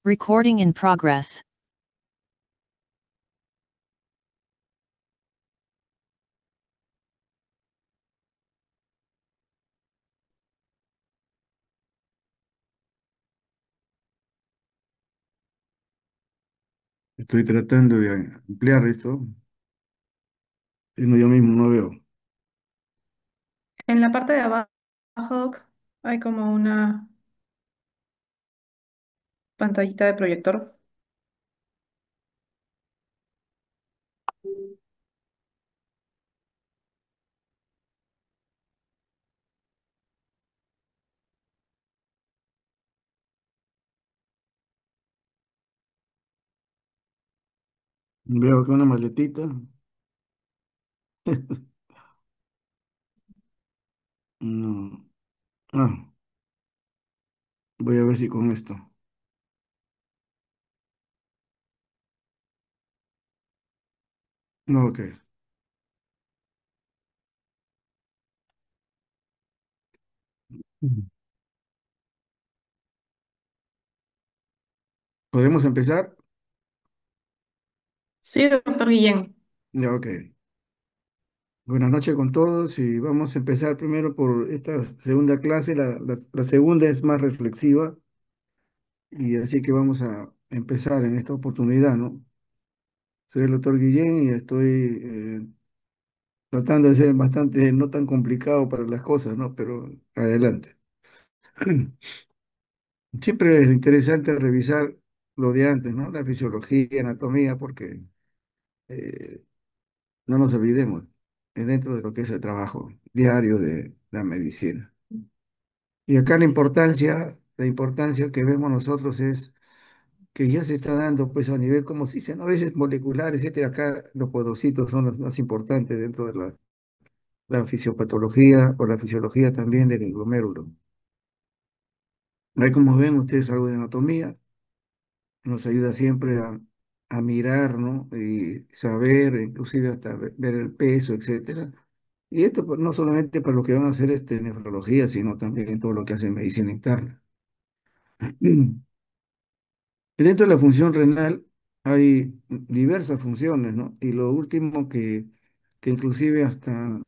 Recording in progress. Estoy tratando de ampliar esto y no, yo mismo no veo. En la parte de abajo hay como una pantallita de proyector. Veo que una maletita. No. Ah, voy a ver si con esto. No, ok. Ujú. ¿Podemos empezar? Sí, doctor Guillén. Ya, ok. Buenas noches con todos y vamos a empezar primero por esta segunda clase. La segunda es más reflexiva y así que vamos a empezar en esta oportunidad, ¿no? Soy el doctor Guillén y estoy tratando de ser bastante no tan complicado para las cosas, ¿no? Pero adelante. Siempre es interesante revisar lo de antes, ¿no? La fisiología, anatomía, porque eh, no nos olvidemos, es dentro de lo que es el trabajo diario de la medicina. Y acá la importancia que vemos nosotros es que ya se está dando, pues a nivel, como se dice, ¿no? A veces molecular, etcétera. Acá los podocitos son los más importantes dentro de la fisiopatología o la fisiología también del glomérulo. Ahí como ven ustedes algo de anatomía. Nos ayuda siempre a mirar, ¿no? Y saber, inclusive hasta ver el peso, etcétera. Y esto pues, no solamente para lo que van a hacer nefrología, sino también todo lo que hace medicina interna. Y dentro de la función renal hay diversas funciones, ¿no? Y lo último que inclusive hasta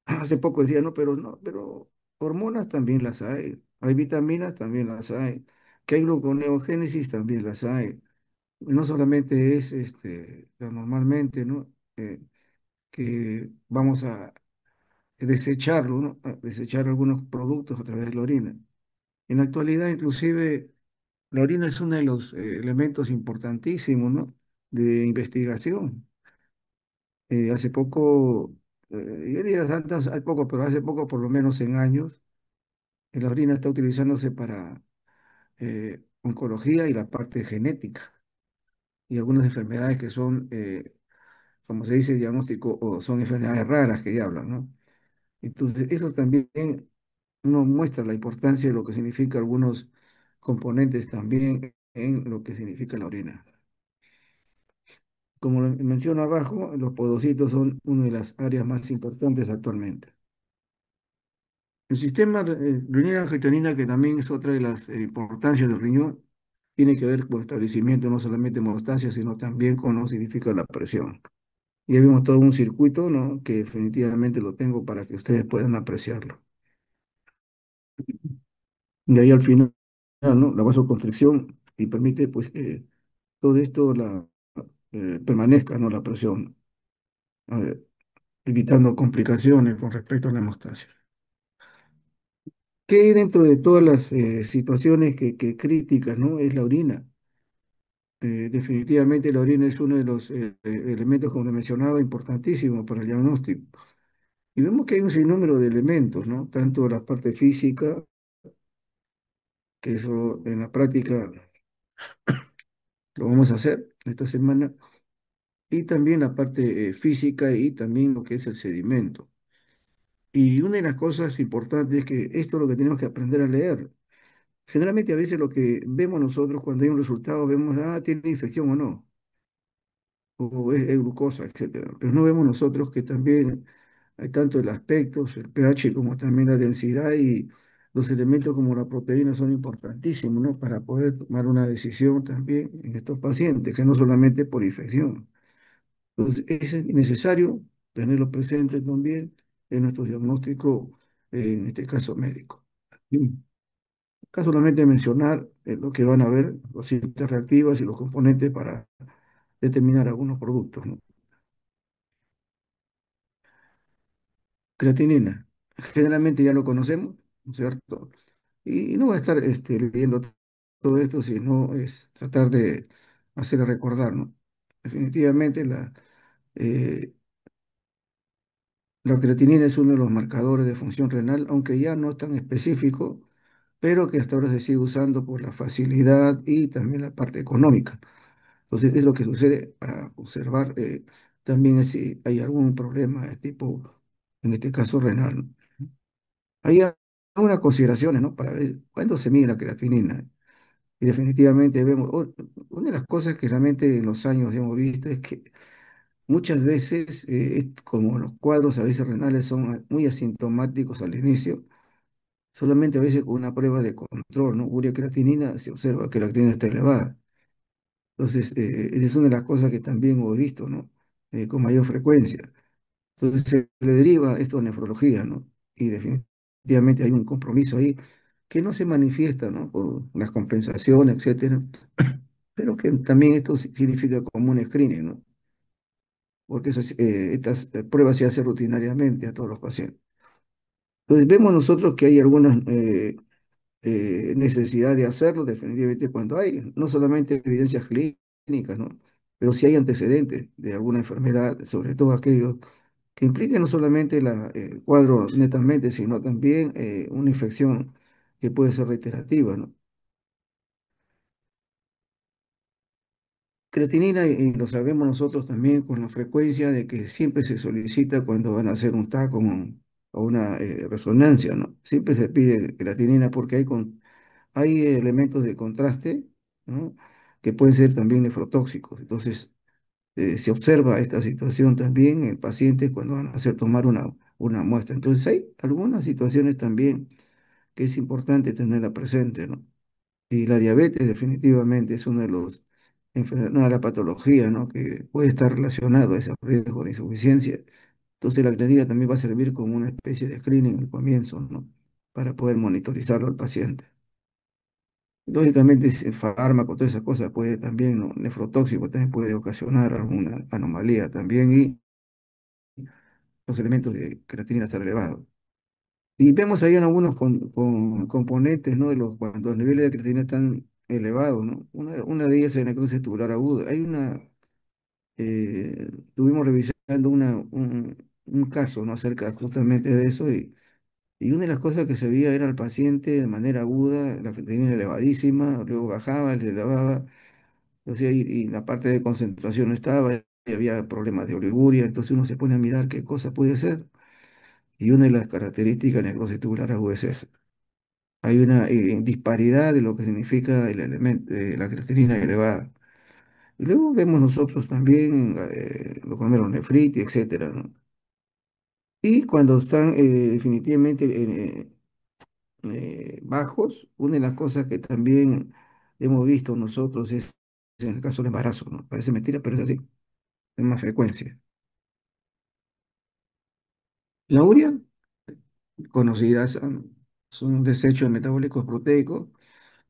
hace poco decía, no, pero no, pero hormonas también las hay vitaminas también las hay, que hay gluconeogénesis también las hay. No solamente es normalmente, ¿no? Que vamos a desecharlo, ¿no? A desechar algunos productos a través de la orina. En la actualidad, inclusive, la orina es uno de los elementos importantísimos, ¿no? De investigación. Hace poco, yo diría tantas, hay poco, pero hace poco, por lo menos en años, la orina está utilizándose para oncología y la parte genética y algunas enfermedades que son como se dice, diagnóstico, o son enfermedades raras que ya hablan, ¿no? Entonces, eso también nos muestra la importancia de lo que significa algunos componentes también en lo que significa la orina. Como lo menciono abajo, los podocitos son una de las áreas más importantes actualmente. El sistema renina-angiotensina, que también es otra de las importancias del riñón, tiene que ver con el establecimiento no solamente de hemostasia, sino también con lo que significa la presión. Ya vimos todo un circuito, ¿no? Que definitivamente lo tengo para que ustedes puedan apreciarlo. De ahí al final, ¿no? La vasoconstricción y permite, pues, que todo esto permanezca, ¿no? La presión, eh, evitando complicaciones con respecto a la hemostasia. ¿Qué hay dentro de todas las situaciones que críticas, ¿no? Es la orina. Definitivamente la orina es uno de los elementos, como le mencionaba, importantísimos para el diagnóstico. Y vemos que hay un sinnúmero de elementos, ¿no? Tanto la parte física, que eso en la práctica lo vamos a hacer esta semana, y también la parte física y también lo que es el sedimento. Y una de las cosas importantes es que esto es lo que tenemos que aprender a leer. Generalmente a veces lo que vemos nosotros cuando hay un resultado, vemos, tiene infección o no, o es glucosa, etcétera. Pero no vemos nosotros que también hay tanto el aspecto, el pH, como también la densidad y los elementos como la proteína son importantísimos, ¿no? Para poder tomar una decisión también en estos pacientes, que no solamente por infección. Entonces, es necesario tenerlo presente también en nuestro diagnóstico, en este caso médico. Acá solamente mencionar lo que van a ver, las cintas reactivas y los componentes para determinar algunos productos, ¿no? Creatinina, generalmente ya lo conocemos, ¿no es cierto? Y no va a estar leyendo todo esto, sino es tratar de hacer recordar, ¿no? Definitivamente eh, la creatinina es uno de los marcadores de función renal, aunque ya no es tan específico, pero que hasta ahora se sigue usando por la facilidad y también la parte económica. Entonces, es lo que sucede para observar también si hay algún problema de tipo, en este caso renal. Hay algunas consideraciones, ¿no? Para ver cuándo se mide la creatinina. Y definitivamente vemos, una de las cosas que realmente en los años hemos visto es que muchas veces, como los cuadros a veces renales son muy asintomáticos al inicio, solamente a veces con una prueba de control, ¿no? Urea creatinina, se observa que la creatinina está elevada. Entonces, esa es una de las cosas que también hemos visto, ¿no? Con mayor frecuencia. Entonces, se le deriva esto a nefrología, ¿no? Y definitivamente hay un compromiso ahí que no se manifiesta, ¿no? Por las compensaciones, etcétera, pero que también esto significa como un screening, ¿no? Porque estas pruebas se hacen rutinariamente a todos los pacientes. Entonces, vemos nosotros que hay algunas necesidad de hacerlo, definitivamente cuando hay, no solamente evidencias clínicas, ¿no? Pero si hay antecedentes de alguna enfermedad, sobre todo aquellos que impliquen no solamente el cuadro netamente, sino también una infección que puede ser reiterativa, ¿no? Creatinina, y lo sabemos nosotros también con la frecuencia de que siempre se solicita cuando van a hacer un TAC o una resonancia, ¿no? Siempre se pide creatinina porque hay elementos de contraste, ¿no? Que pueden ser también nefrotóxicos. Entonces, se observa esta situación también en el paciente cuando van a hacer tomar una muestra. Entonces, hay algunas situaciones también que es importante tenerla presente, ¿no? Y la diabetes definitivamente es uno de los una de las patologías, ¿no? Que puede estar relacionado a ese riesgo de insuficiencia. Entonces, la creatina también va a servir como una especie de screening al comienzo, ¿no? Para poder monitorizarlo al paciente. Lógicamente, ese fármaco, todas esas cosas puede también, ¿no? Nefrotóxico también puede ocasionar alguna anomalía también y los elementos de creatinina están elevados. Y vemos ahí en algunos componentes, ¿no? Cuando los niveles de creatinina están elevados, ¿no? Una de ellas es la necrosis tubular aguda. Estuvimos revisando un caso, ¿no? Acerca justamente de eso y una de las cosas que se veía era el paciente de manera aguda, la creatinina elevadísima, luego bajaba, se elevaba. O sea, y la parte de concentración no estaba, y había problemas de oliguria, entonces uno se pone a mirar qué cosa puede ser. Y una de las características de necrosis tubular aguda es eso. Hay una disparidad de lo que significa el elemento, la creatinina elevada. Y luego vemos nosotros también los glomerulonefritis, etcétera, ¿no? Y cuando están definitivamente bajos, una de las cosas que también hemos visto nosotros es en el caso del embarazo, ¿no? Parece mentira, pero es así, es más frecuencia. La urea, conocidas, son un desecho metabólicos proteicos,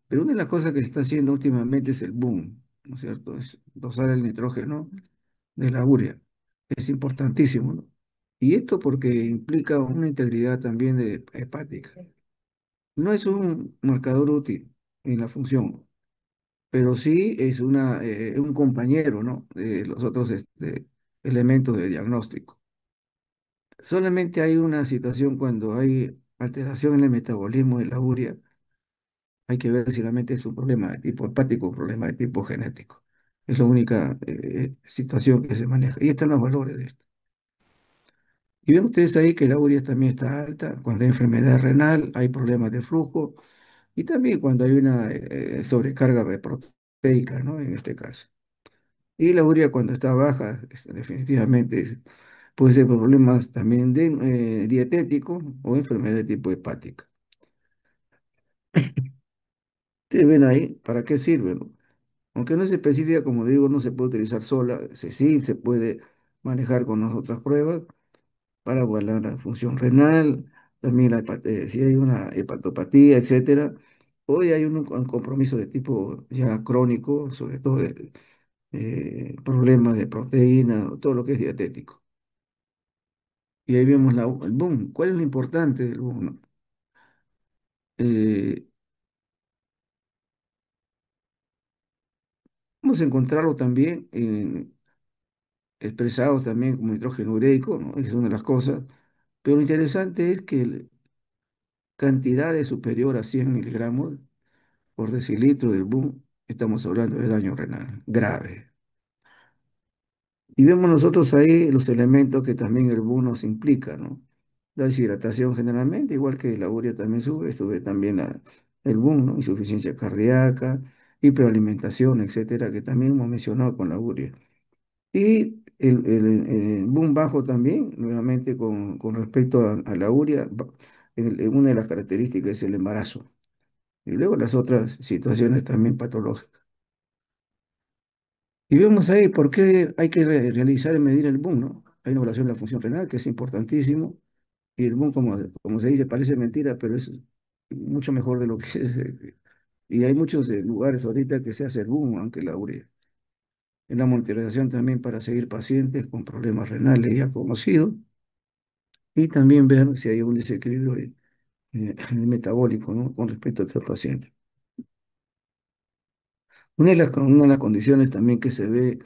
pero una de las cosas que se está haciendo últimamente es el boom, ¿no es cierto? Es dosar el nitrógeno de la urea. Es importantísimo, ¿no? Y esto porque implica una integridad también hepática. No es un marcador útil en la función, pero sí es un compañero, ¿no? De los otros elementos de diagnóstico. Solamente hay una situación cuando hay alteración en el metabolismo de la urea. Hay que ver si realmente es un problema de tipo hepático o un problema de tipo genético. Es la única situación que se maneja. Y están los valores de esto. Y ven ustedes ahí que la urea también está alta. Cuando hay enfermedad renal, hay problemas de flujo. Y también cuando hay una sobrecarga de proteica, ¿no? En este caso. Y la urea cuando está baja, definitivamente puede ser por problemas también de dietético o enfermedad de tipo hepática. Ustedes ven ahí, ¿para qué sirve, no? Aunque no es específica, como le digo, no se puede utilizar sola, sí se puede manejar con las otras pruebas para evaluar la función renal, también si hay una hepatopatía, etcétera. Hoy hay un compromiso de tipo ya crónico, sobre todo de problemas de proteína, todo lo que es dietético. Y ahí vemos el boom. ¿Cuál es lo importante del boom, no? Eh, Vamos a encontrarlo también expresado también como nitrógeno ureico, ¿no? Esa es una de las cosas. Pero lo interesante es que cantidad es superior a 100 miligramos por decilitro del boom, estamos hablando de daño renal grave. Y vemos nosotros ahí los elementos que también el boom nos implica, ¿no? La deshidratación generalmente, igual que la urea también sube también el boom, ¿no? Insuficiencia cardíaca, hipoalimentación, etcétera, que también hemos mencionado con la urea. Y el boom bajo también, nuevamente con respecto a la urea, una de las características es el embarazo. Y luego las otras situaciones también patológicas. Y vemos ahí por qué hay que realizar y medir el boom, ¿no? Hay una evaluación de la función renal que es importantísimo. Y el boom, como se dice, parece mentira, pero es mucho mejor de lo que es. Y hay muchos lugares ahorita que se hace el boom, aunque la urea. En la monitorización también para seguir pacientes con problemas renales ya conocidos y también ver si hay un desequilibrio metabólico, ¿no? Con respecto a estos pacientes. Una de las condiciones también que se ve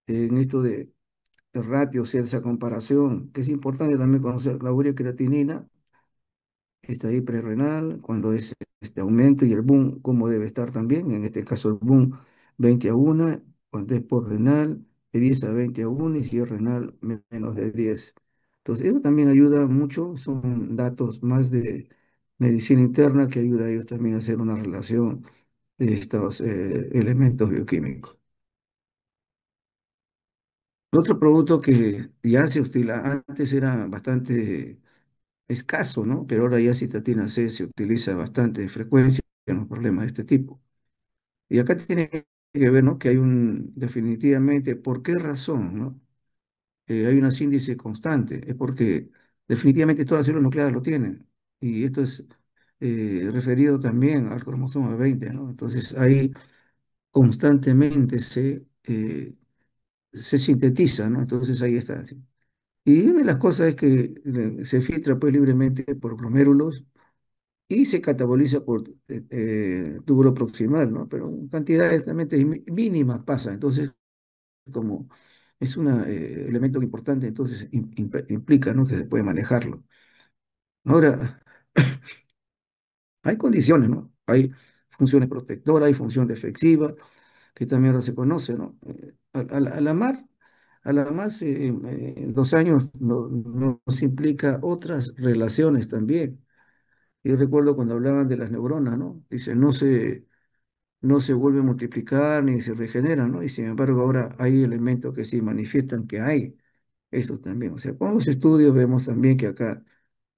en esto de el ratio, o sea, esa comparación, que es importante también conocer la urea creatinina, está ahí prerrenal, cuando es este aumento y el boom, cómo debe estar también, en este caso el boom 20 a 1, cuando es por renal, de 10 a 20 a 1 y si es renal, menos de 10. Entonces, eso también ayuda mucho, son datos más de medicina interna que ayuda a ellos también a hacer una relación de estos elementos bioquímicos. Otro producto que ya se utiliza, antes era bastante escaso, ¿no? Pero ahora ya citatina C se utiliza bastante frecuencia en los problemas de este tipo. Y acá tiene que ver, ¿no? Que hay definitivamente, ¿por qué razón, no? Hay un índice constante, es porque definitivamente todas las células nucleares lo tienen. Y esto es referido también al cromosoma 20, ¿no? Entonces ahí constantemente se sintetiza, ¿no? Entonces ahí está. ¿Sí? Y una de las cosas es que se filtra pues libremente por glomérulos y se cataboliza por túbulo proximal, ¿no? Pero en cantidades realmente mínimas pasa. Entonces, como es un elemento importante, entonces implica, ¿no? Que se puede manejarlo. Ahora, hay condiciones, ¿no? Hay funciones protectoras, hay función defensiva, que también ahora se conoce, ¿no? A la más, en 2 años nos implica otras relaciones también. Yo recuerdo cuando hablaban de las neuronas, ¿no? Dice, no se vuelve a multiplicar ni se regenera, ¿no? Y sin embargo ahora hay elementos que sí manifiestan que hay eso también. O sea, con los estudios vemos también que acá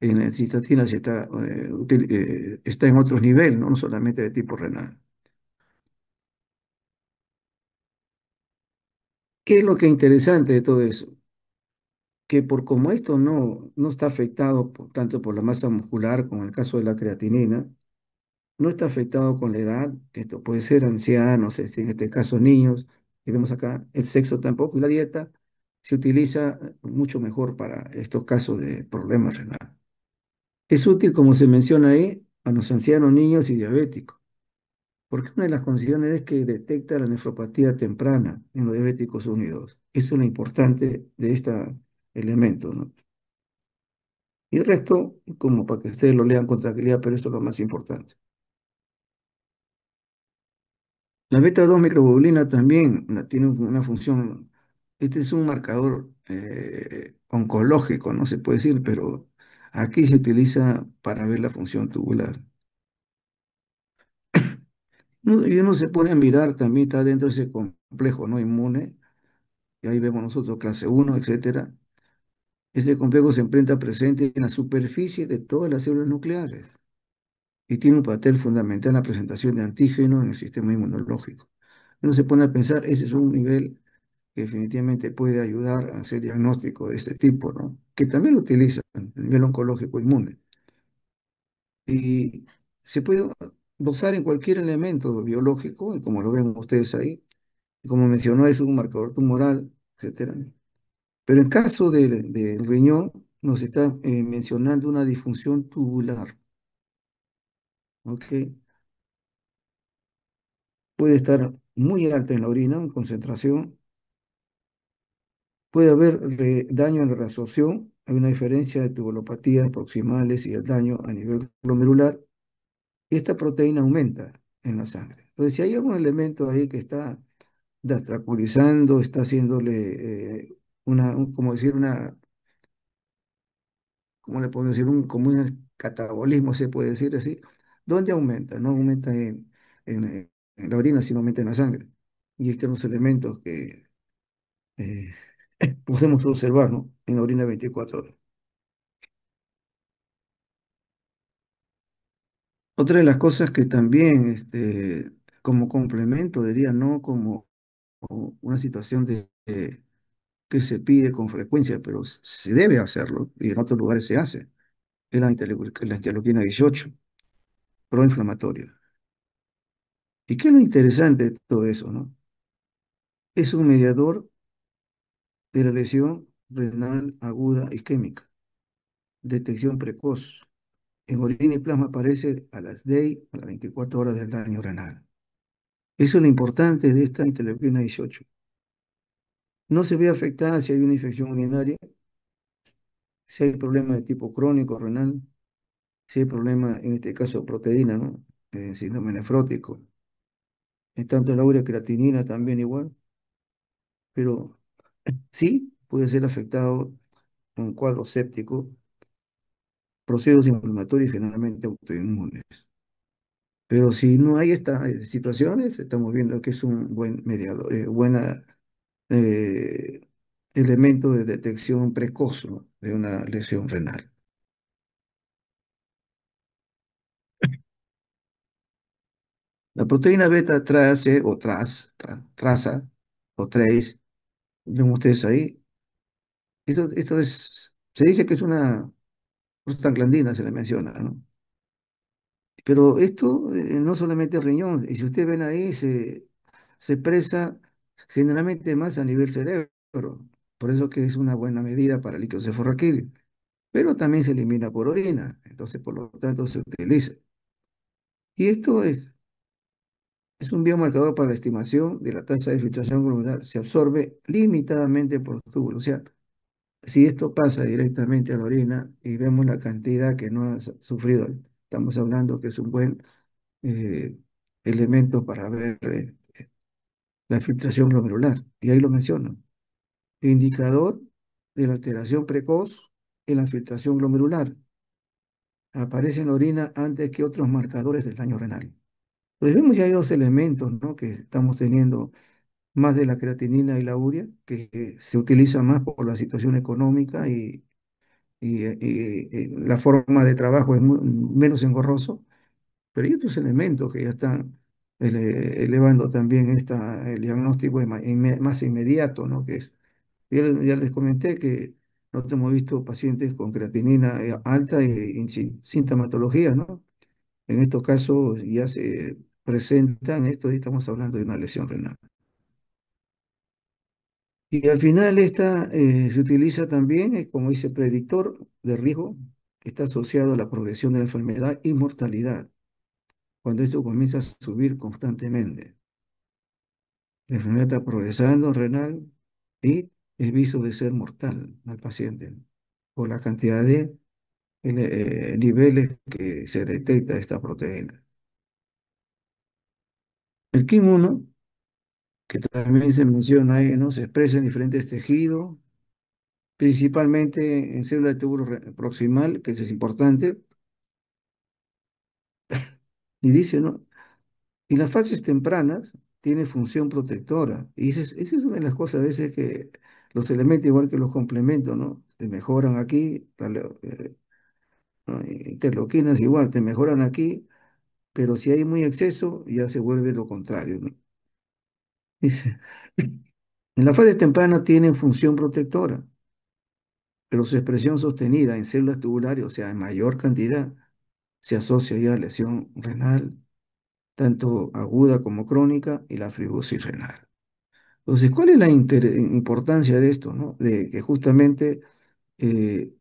en la cistatina se está en otros niveles, ¿no? No solamente de tipo renal. ¿Qué es lo que es interesante de todo eso? Que por como esto no está afectado tanto por la masa muscular como en el caso de la creatinina, no está afectado con la edad, que esto puede ser ancianos, en este caso niños, y vemos acá el sexo tampoco, y la dieta se utiliza mucho mejor para estos casos de problemas renales. Es útil, como se menciona ahí, a los ancianos, niños y diabéticos, porque una de las condiciones es que detecta la nefropatía temprana en los diabéticos unidos. Eso es lo importante de este elemento, ¿no? Y el resto, como para que ustedes lo lean con tranquilidad, pero esto es lo más importante. La beta 2 microglobulina también tiene una función, este es un marcador oncológico, no se puede decir, pero aquí se utiliza para ver la función tubular. Y uno se pone a mirar, también está dentro de ese complejo no inmune, y ahí vemos nosotros clase 1, etcétera. Este complejo se encuentra presente en la superficie de todas las células nucleares. y tiene un papel fundamental en la presentación de antígenos en el sistema inmunológico. Uno se pone a pensar, ese es un nivel que definitivamente puede ayudar a hacer diagnóstico de este tipo, ¿no? Que también lo utilizan a nivel oncológico inmune. Y se puede dosar en cualquier elemento biológico, y como lo ven ustedes ahí, y como mencionó, es un marcador tumoral, etcétera. Pero en caso del riñón, nos está mencionando una disfunción tubular, ¿ok? Puede estar muy alta en la orina, en concentración, puede haber daño en la reabsorción, hay una diferencia de tubulopatías proximales y el daño a nivel glomerular, y esta proteína aumenta en la sangre. Entonces, si hay algún elemento ahí que está obstaculizando, está haciéndole como decir, ¿cómo le podemos decir? Como un catabolismo, se puede decir así, ¿dónde aumenta? No aumenta en la orina, sino aumenta en la sangre. Y estos son los elementos que eh, podemos observar, ¿no? En la orina 24 horas. Otra de las cosas que también, como complemento, diría, no como una situación que se pide con frecuencia, pero se debe hacerlo, y en otros lugares se hace, es la interleuquina 18, proinflamatoria. ¿Y qué es lo interesante de todo eso, no? Es un mediador de la lesión renal aguda isquémica, detección precoz. En orina y plasma aparece a las DEI, a las 24 horas del daño renal. Eso es lo importante de esta interleuquina 18. No se ve afectada si hay una infección urinaria, si hay problemas de tipo crónico renal, si hay problemas, en este caso, proteína, ¿no? Síndrome nefrótico. En tanto la urea creatinina también igual, pero sí puede ser afectado un cuadro séptico, procesos inflamatorios generalmente autoinmunes. Pero si no hay estas situaciones, estamos viendo que es un buen mediador, buena eh, elemento de detección precoz, ¿no? De una lesión renal. La proteína beta trace o traza o trace, ven ustedes ahí. Esto se dice que es una prostaglandina, se le menciona, ¿no? Pero esto no solamente riñón, y si ustedes ven ahí, se expresa generalmente más a nivel cerebro. Por eso que es una buena medida para el líquido cefalorraquídeo. Pero también se elimina por orina, entonces por lo tanto se utiliza. Y esto es un biomarcador para la estimación de la tasa de filtración glomerular. Se absorbe limitadamente por los túbulos. O sea, si esto pasa directamente a la orina y vemos la cantidad que no ha sufrido, estamos hablando que es un buen eh, elemento para ver la filtración glomerular. Y ahí lo menciono. Indicador de la alteración precoz en la filtración glomerular. Aparece en la orina antes que otros marcadores del daño renal. Pues vemos ya hay dos elementos, ¿no? Que estamos teniendo más de la creatinina y la urea, que se utiliza más por la situación económica y la forma de trabajo es menos engorroso, pero hay otros elementos que ya están elevando también el diagnóstico más inmediato, ¿no? Que es, ya les comenté que nosotros hemos visto pacientes con creatinina alta y sin sintomatología, ¿no? En estos casos ya se presentan esto y estamos hablando de una lesión renal. Y al final esta se utiliza también como dice predictor de riesgo, está asociado a la progresión de la enfermedad y mortalidad, cuando esto comienza a subir constantemente. La enfermedad está progresando renal y es visto de ser mortal al paciente por la cantidad de niveles que se detecta esta proteína. El KIM1, que también se menciona ahí, ¿no? Se expresa en diferentes tejidos, principalmente en células de túbulo proximal, que eso es importante, y dice, ¿no? Y las fases tempranas tienen función protectora, y esa es una de las cosas a veces que los elementos, igual que los complementos, ¿no? Te mejoran aquí, ¿no? Interleuquinas igual, te mejoran aquí, pero si hay muy exceso, ya se vuelve lo contrario, ¿no? Dice, en la fase temprana tienen función protectora, pero su expresión sostenida en células tubulares, o sea, en mayor cantidad, se asocia ya a lesión renal, tanto aguda como crónica, y la fibrosis renal. Entonces, ¿cuál es la importancia de esto, no? De que justamente, eh,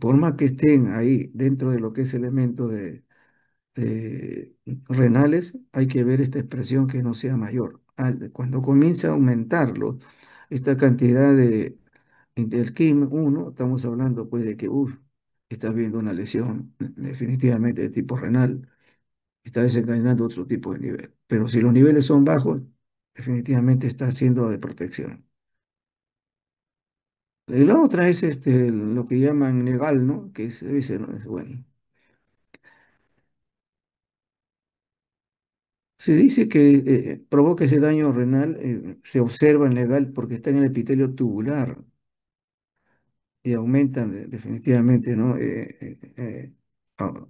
por más que estén ahí dentro de lo que es elemento de renales, hay que ver esta expresión que no sea mayor. Cuando comienza a aumentarlo, esta cantidad del KIM1, estamos hablando pues de que, está viendo una lesión definitivamente de tipo renal, está desencadenando otro tipo de nivel. Pero si los niveles son bajos, definitivamente está siendo de protección. Y la otra es lo que llaman legal, ¿no? Que es, ese, ¿no? Es bueno. Se dice que provoca ese daño renal, se observa en legal porque está en el epitelio tubular y aumentan definitivamente, ¿no? Ah,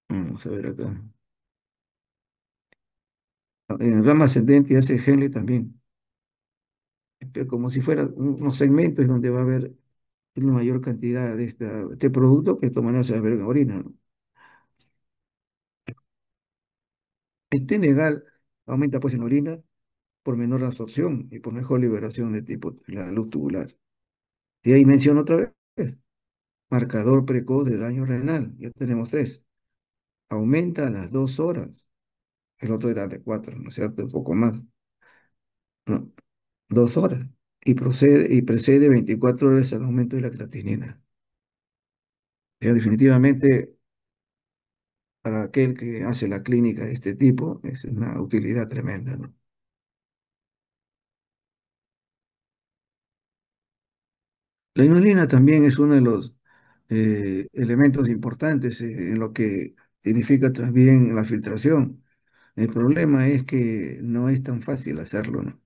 vamos a ver acá. En rama ascendente y hace Henle también, como si fuera unos segmentos donde va a haber una mayor cantidad de este producto que de todas maneras se va a ver en la orina, ¿no? Este legal aumenta pues en orina por menor absorción y por mejor liberación de tipo la luz tubular. Y ahí menciono otra vez, marcador precoz de daño renal, ya tenemos tres. Aumenta a las 2 horas, el otro era de 4, ¿no es cierto? Un poco más, ¿no? 2 horas. Y precede 24 horas al aumento de la creatinina. Ya definitivamente, para aquel que hace la clínica de este tipo, es una utilidad tremenda, ¿no? La inulina también es uno de los elementos importantes en lo que significa también la filtración. El problema es que no es tan fácil hacerlo, ¿no?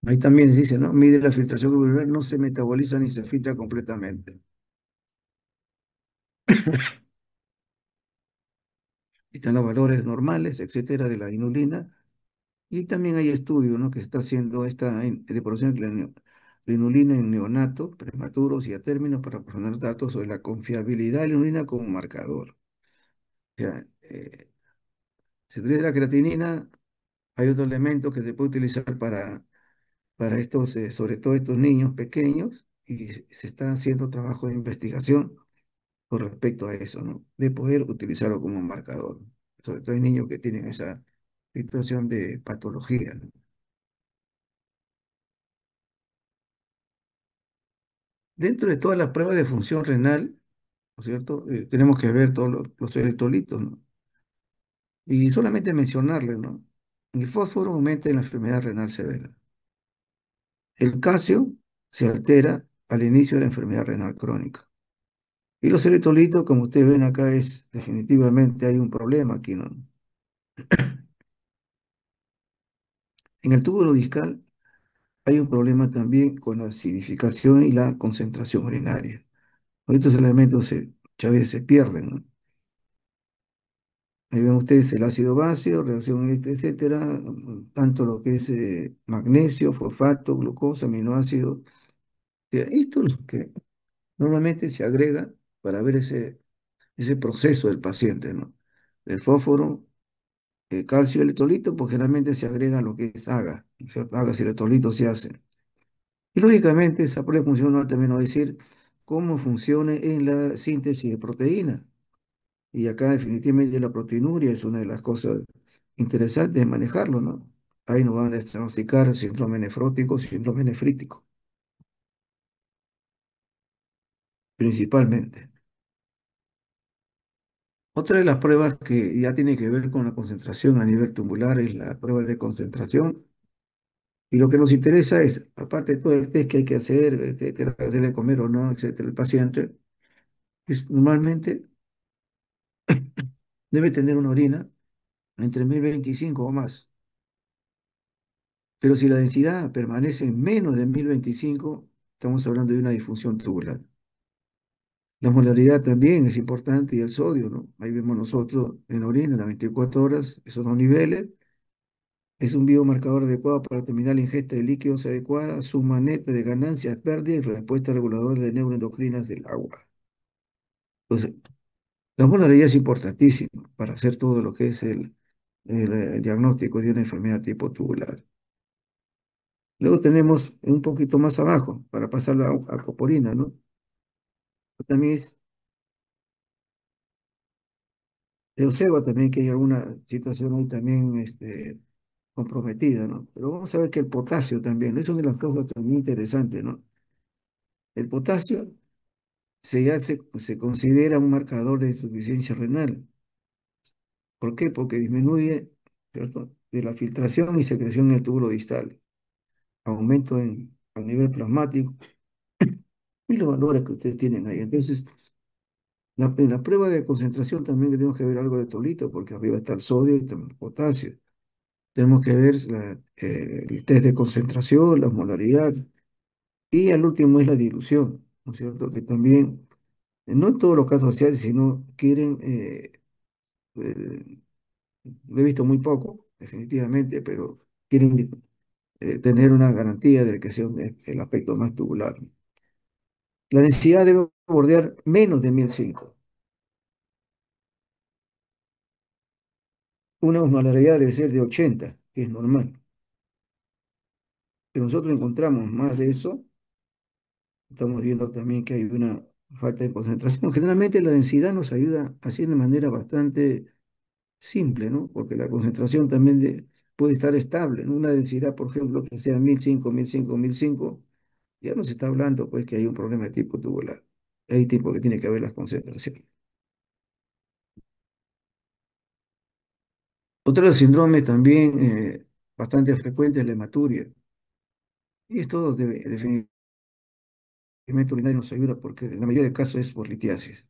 Ahí también se dice, ¿no? Mide la filtración glomerular, no se metaboliza ni se filtra completamente. Están los valores normales, etcétera, de la inulina. Y también hay estudios, ¿no? Que está haciendo esta depuración de la inulina en neonatos, prematuros y a términos para proporcionar datos sobre la confiabilidad de la inulina como marcador. O sea, se trata de la creatinina, hay otro elemento que se puede utilizar para estos, sobre todo estos niños pequeños, y se está haciendo trabajo de investigación con respecto a eso, ¿no? De poder utilizarlo como marcador. Sobre todo hay niños que tienen esa situación de patología, ¿no? Dentro de todas las pruebas de función renal, ¿no es cierto? Tenemos que ver todos los electrolitos, ¿no? Y solamente mencionarles, ¿no? El fósforo aumenta en la enfermedad renal severa. El calcio se altera al inicio de la enfermedad renal crónica. Y los electrolitos, como ustedes ven acá, es definitivamente hay un problema aquí, ¿no? En el túbulo discal hay un problema también con la acidificación y la concentración urinaria. Estos elementos muchas veces se pierden, ¿no? Ahí ven ustedes el ácido básico, reacción, etcétera, tanto lo que es magnesio, fosfato, glucosa, aminoácidos. Esto es lo que normalmente se agrega para ver ese proceso del paciente, ¿no? El fósforo, calcio, electrolito, pues generalmente se agrega lo que es AGA, ¿cierto? AGA y electrolitos se hacen. Y lógicamente esa prueba funcional también nos va a decir cómo funciona en la síntesis de proteína. Y acá definitivamente la proteinuria es una de las cosas interesantes de manejarlo, ¿no? Ahí nos van a diagnosticar síndrome nefrótico, síndrome nefrítico, principalmente. Otra de las pruebas que ya tiene que ver con la concentración a nivel tubular es la prueba de concentración. Y lo que nos interesa es, aparte de todo el test que hay que hacer, etcétera, hacerle comer o no, etcétera, el paciente, es normalmente debe tener una orina entre 1025 o más. Pero si la densidad permanece en menos de 1025, estamos hablando de una disfunción tubular. La molaridad también es importante y el sodio, ¿no? Ahí vemos nosotros en la orina, las 24 horas, esos son los niveles. Es un biomarcador adecuado para determinar la ingesta de líquidos adecuada, suma neta de ganancias, pérdidas y respuesta reguladora de neuroendocrinas del agua. Entonces, la molaridad es importantísima para hacer todo lo que es el diagnóstico de una enfermedad tipo tubular. Luego tenemos un poquito más abajo, para pasar a alcoholina, ¿no? También se observa también que hay alguna situación ahí también comprometida, ¿no? Pero vamos a ver que el potasio también, eso es una de las cosas también interesantes, ¿no? El potasio se considera un marcador de insuficiencia renal. ¿Por qué? Porque disminuye, ¿cierto?, de la filtración y secreción en el túbulo distal, aumento a nivel plasmático y los valores que ustedes tienen ahí. Entonces, en la prueba de concentración también tenemos que ver algo de electrolito, porque arriba está el sodio y también el potasio. Tenemos que ver el test de concentración, la molaridad, y al último es la dilución, ¿no es cierto? Que también, no en todos los casos se hace, sino quieren, eh, lo he visto muy poco, definitivamente, pero quieren tener una garantía de que sea el aspecto más tubular. La densidad debe bordear menos de 1005. Una osmolaridad debe ser de 80, que es normal. Si nosotros encontramos más de eso, estamos viendo también que hay una falta de concentración. Generalmente la densidad nos ayuda así de manera bastante simple, ¿no? Porque la concentración también puede estar estable, ¿no? Una densidad, por ejemplo, que sea 1005, 1005, 1005, ya nos está hablando pues que hay un problema de tipo tubular. Hay tipo que tiene que ver las concentraciones. Otro de los síndromes también bastante frecuente es la hematuria. Y esto definitivamente urinario nos ayuda porque en la mayoría de casos es por litiasis.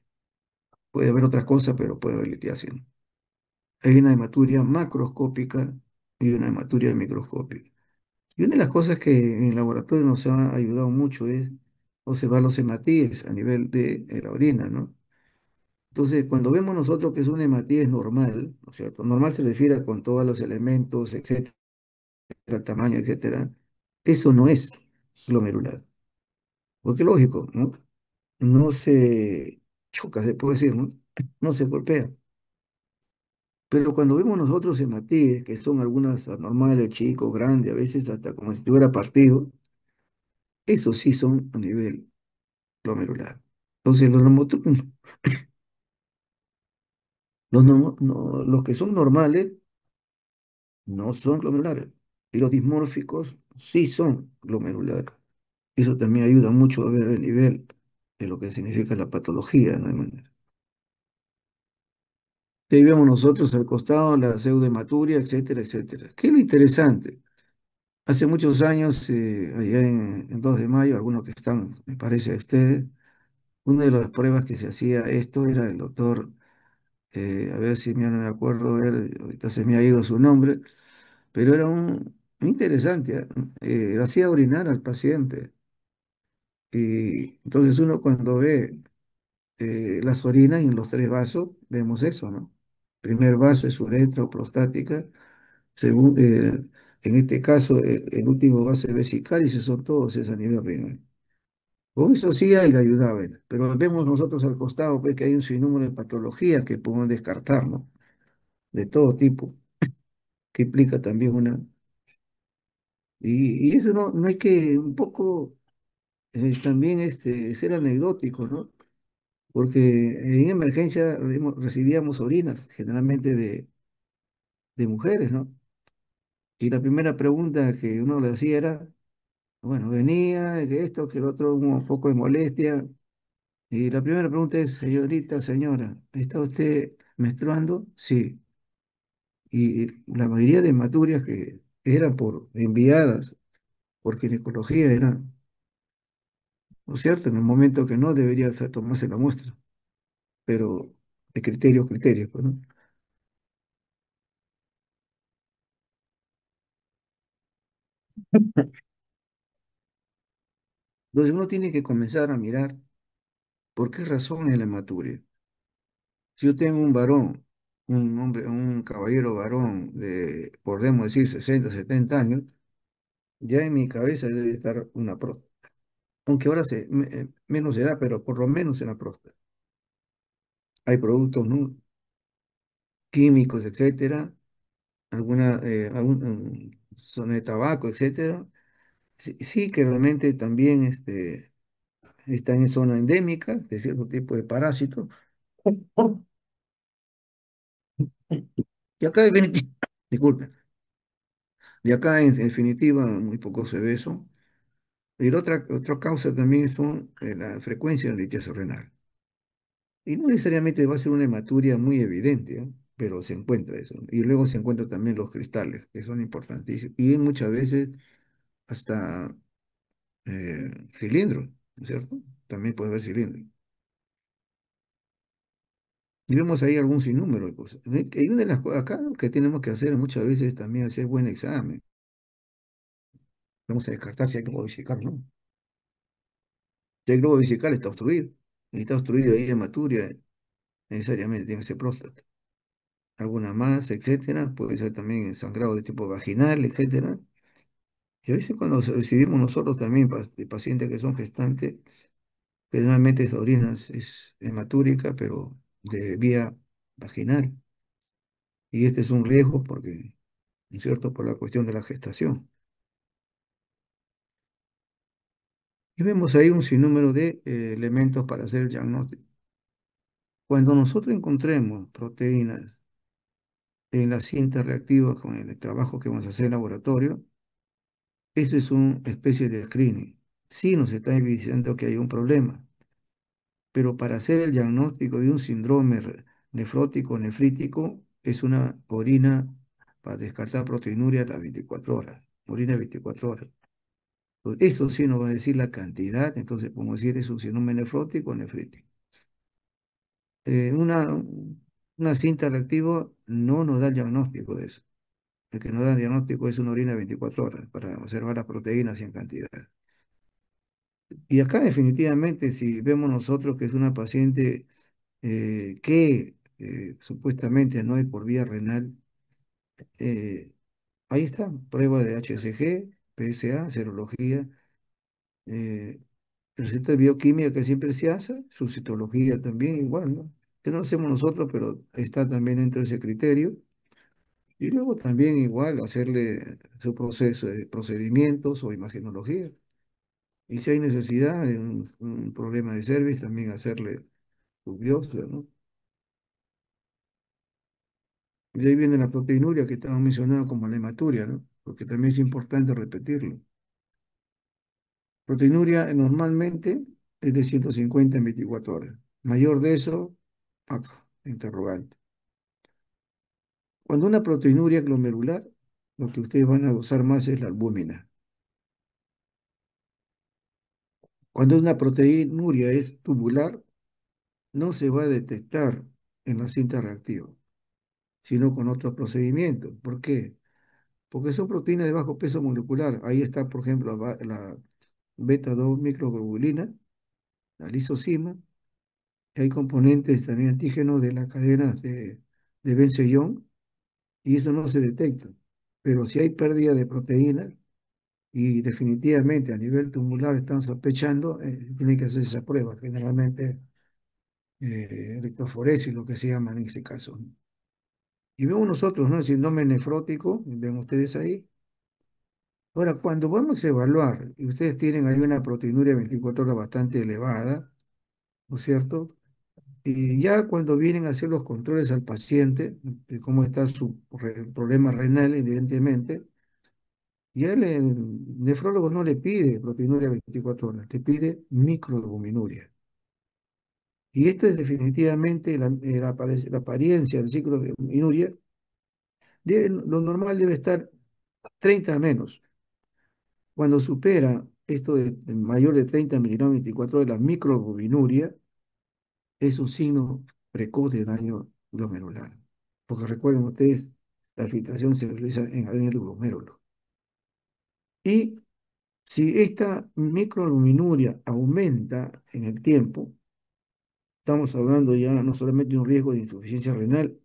Puede haber otras cosas, pero puede haber litiasis, ¿no? Hay una hematuria macroscópica y una hematuria microscópica. Y una de las cosas que en el laboratorio nos ha ayudado mucho es observar los hematíes a nivel de la orina, ¿no? Entonces, cuando vemos nosotros que es una hematíes normal, ¿no es cierto? Normal se refiere a con todos los elementos, etcétera, tamaño, etcétera. Eso no es glomerular. Porque lógico, ¿no? No se choca, se puede decir, ¿no? No se golpea. Pero cuando vemos nosotros hematíes, que son algunas anormales, chicos, grandes, a veces hasta como si estuviera partido, esos sí son a nivel glomerular. Entonces, los que son normales no son glomerulares, y los dismórficos sí son glomerulares. Eso también ayuda mucho a ver el nivel de lo que significa la patología, ¿no hay manera? Ahí vemos nosotros al costado la pseudohematuria, etcétera, etcétera. ¿Qué es lo interesante? Hace muchos años, allá en 2 de mayo, algunos que están, me parece a ustedes, una de las pruebas que se hacía esto era el doctor, a ver si me no me acuerdo, a ver, ahorita se me ha ido su nombre, pero era muy interesante, hacía orinar al paciente. Y entonces uno cuando ve las orinas en los 3 vasos, vemos eso, ¿no? Primer vaso es uretra o prostática, según, en este caso el último vaso es vesical y esos son todos es a nivel renal. Con eso sí hay la ayudaba, pero vemos nosotros al costado pues, que hay un sinnúmero de patologías que podemos descartar, ¿no? De todo tipo, que implica también una... Y eso no hay que un poco también ser anecdótico, ¿no? Porque en emergencia recibíamos orinas, generalmente de mujeres, ¿no? Y la primera pregunta que uno le hacía era, bueno, venía, que esto, que el otro, un poco de molestia. Y la primera pregunta es, señorita, señora, ¿está usted menstruando? Sí. Y la mayoría de hematurias que eran enviadas por ginecología eran, ¿no es cierto?, en el momento que no debería tomarse la muestra, pero de criterio, pues, ¿no? Entonces uno tiene que comenzar a mirar ¿Por qué razón en la hematuria? Si yo tengo un varón, un hombre, un caballero varón de, podemos decir, 60, 70 años, ya en mi cabeza debe estar una próstata. Aunque ahora menos edad, pero por lo menos en la próstata. Hay productos, ¿no? Químicos, etcétera, son de tabaco, etcétera. Sí, sí que realmente también está en zona endémica de cierto tipo de parásitos. Y acá definitiva, disculpe, y acá en definitiva muy poco se ve eso. Y la otra causa también son la frecuencia del rechazo renal. Y no necesariamente va a ser una hematuria muy evidente, ¿eh? Pero se encuentra eso. Y luego se encuentran también los cristales, que son importantísimos. Y muchas veces hasta cilindros, ¿no es cierto? También puede haber cilindros. Y vemos ahí algún sinnúmero de cosas. Y una de las cosas acá que tenemos que hacer muchas veces es también hacer buen examen. Vamos a descartar si hay globo vesical, ¿no? Si hay globo vesical está obstruido. Y está obstruido ahí hematuria, necesariamente tiene que ser próstata. Alguna más, etcétera. Puede ser también sangrado de tipo vaginal, etcétera. Y a veces cuando recibimos nosotros también de pacientes que son gestantes, generalmente esa orina es hematúrica, pero de vía vaginal. Y este es un riesgo porque, ¿no es cierto?, por la cuestión de la gestación. Y vemos ahí un sinnúmero de elementos para hacer el diagnóstico. Cuando nosotros encontremos proteínas en la cinta reactiva con el trabajo que vamos a hacer en laboratorio, eso es una especie de screening. Sí nos está evidenciando que hay un problema, pero para hacer el diagnóstico de un síndrome nefrótico o nefrítico es una orina para descartar proteinuria a las 24 horas, orina 24 horas. Pues eso sí nos va a decir la cantidad, entonces podemos decir es un síndrome nefrótico o nefrítico. Eh, una, una cinta reactiva no nos da el diagnóstico de eso. El que nos da el diagnóstico es una orina de 24 horas para observar las proteínas y en cantidad. Y acá definitivamente si vemos nosotros que es una paciente que supuestamente no es por vía renal, eh, ahí está, prueba de HCG, PSA, serología, eh, receta de bioquímica que siempre se hace, su citología también igual, ¿no? Que no lo hacemos nosotros, pero está también dentro de ese criterio. Y luego también igual hacerle su proceso de procedimientos o imagenología. Y si hay necesidad de un problema de cervix, también hacerle su biopsia, ¿no? Y de ahí viene la proteinuria que estaba mencionada como la hematuria, ¿no? Porque también es importante repetirlo. Proteinuria normalmente es de 150 en 24 horas. Mayor de eso, acá, interrogante. Cuando una proteinuria glomerular, lo que ustedes van a usar más es la albúmina. Cuando una proteinuria es tubular, no se va a detectar en la cinta reactiva, sino con otros procedimientos. ¿Por qué? Porque son proteínas de bajo peso molecular. Ahí está, por ejemplo, la beta 2 microglobulina, la lisozima. Hay componentes también antígenos de las cadenas de Benzellón y eso no se detecta. Pero si hay pérdida de proteínas y definitivamente a nivel tumular están sospechando, tienen que hacer esa prueba, generalmente electroforesis, lo que se llama en ese caso. Y vemos nosotros, ¿no? El síndrome nefrótico, ven ustedes ahí. Ahora, cuando vamos a evaluar, y ustedes tienen ahí una proteinuria 24 horas bastante elevada, ¿no es cierto? Y ya cuando vienen a hacer los controles al paciente, de cómo está su problema renal, evidentemente, ya el nefrólogo no le pide proteinuria 24 horas, le pide microalbuminuria. Y esto es definitivamente la apariencia del ciclo de albuminuria. Lo normal debe estar 30 menos. Cuando supera esto de mayor de 30 miligramos 24 horas, la microalbuminuria es un signo precoz de daño glomerular. Porque recuerden ustedes, la filtración se realiza en el glomérulo. Y si esta microalbuminuria aumenta en el tiempo, estamos hablando ya no solamente de un riesgo de insuficiencia renal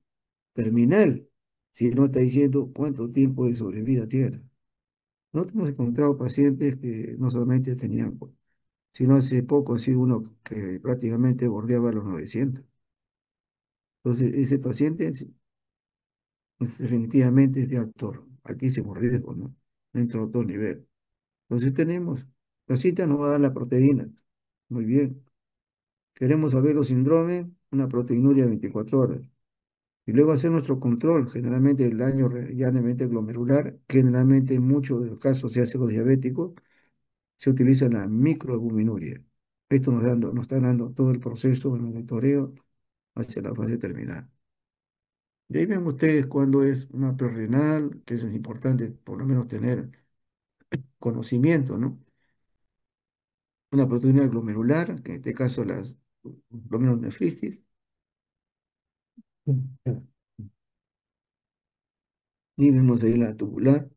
terminal, sino está diciendo cuánto tiempo de sobrevida tiene. Nosotros hemos encontrado pacientes que no solamente tenían, sino hace poco ha sido uno que prácticamente bordeaba los 900. Entonces, ese paciente definitivamente es de altísimo riesgo, ¿no? Entra a otro nivel. Entonces tenemos, la cita nos va a dar la proteína. Muy bien. Queremos saber los síndromes, una proteinuria de 24 horas. Y luego hacer nuestro control, generalmente el daño llanamente glomerular, generalmente en muchos de los casos se hace los diabéticos, se utiliza la microalbuminuria. Esto nos está dando todo el proceso de monitoreo hacia la fase terminal. De ahí ven ustedes cuando es una prerrenal, que eso es importante por lo menos tener conocimiento, ¿no? Una proteína glomerular, que en este caso las glomerulonefritis, y vemos ahí la tubular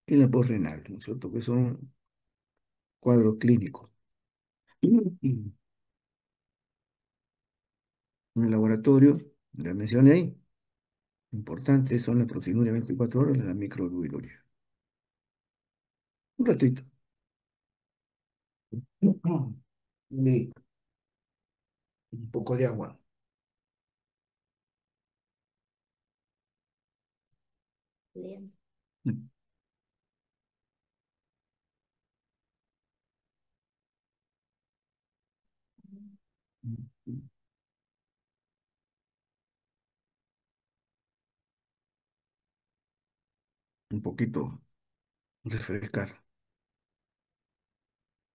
y la posrenal, ¿no es cierto? Que son cuadros clínicos. Y en el laboratorio, la mencioné ahí, importantes son las proteinuria 24 horas y la microalbuminuria. Un ratito. Y un poco de agua. Bien. Un poquito refrescar.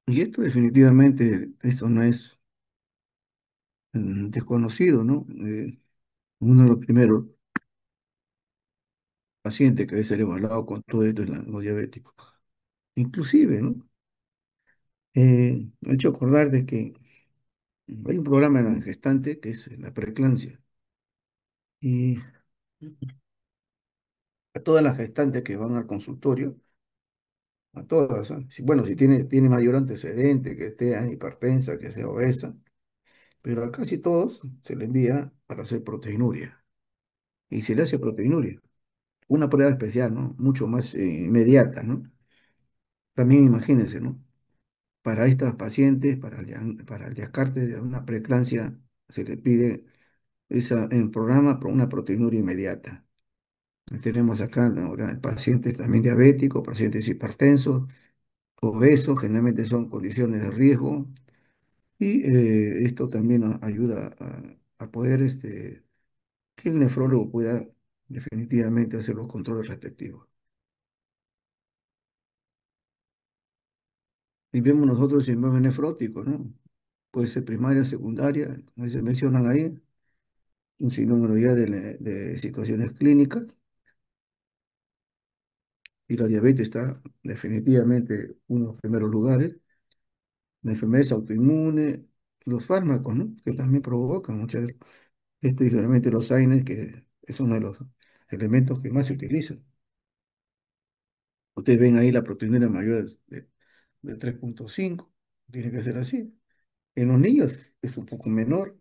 Y esto definitivamente, esto no es desconocido, ¿no? Uno de los primeros pacientes que debe ser evaluado con todo esto es los diabéticos. Inclusive, ¿no? Me ha hecho acordar de que hay un programa en la gestante que es la preeclampsia. Y a todas las gestantes que van al consultorio, a todas, ¿ah? Bueno, si tiene mayor antecedente, que esté hipertensa, que sea obesa, pero a casi todos se le envía para hacer proteinuria. Y se le hace proteinuria. Una prueba especial, ¿no? Mucho más inmediata, ¿no? También imagínense, ¿no? Para estas pacientes, para el descarte de una preeclampsia, se le pide en programa por una proteinuria inmediata. Tenemos acá ahora pacientes también diabéticos, pacientes hipertensos, obesos, generalmente son condiciones de riesgo, y esto también nos ayuda a poder que el nefrólogo pueda definitivamente hacer los controles respectivos. Y vemos nosotros síndrome nefrótico, ¿no? Puede ser primaria, secundaria, como se mencionan ahí, un sinnúmero ya de situaciones clínicas, y la diabetes está definitivamente en uno de los primeros lugares. La enfermedad autoinmune, los fármacos, ¿no? Que también provocan muchas esto, y generalmente los AINES, que es uno de los elementos que más se utilizan. Ustedes ven ahí la proteína mayor de 3,5, tiene que ser así. En los niños es un poco menor,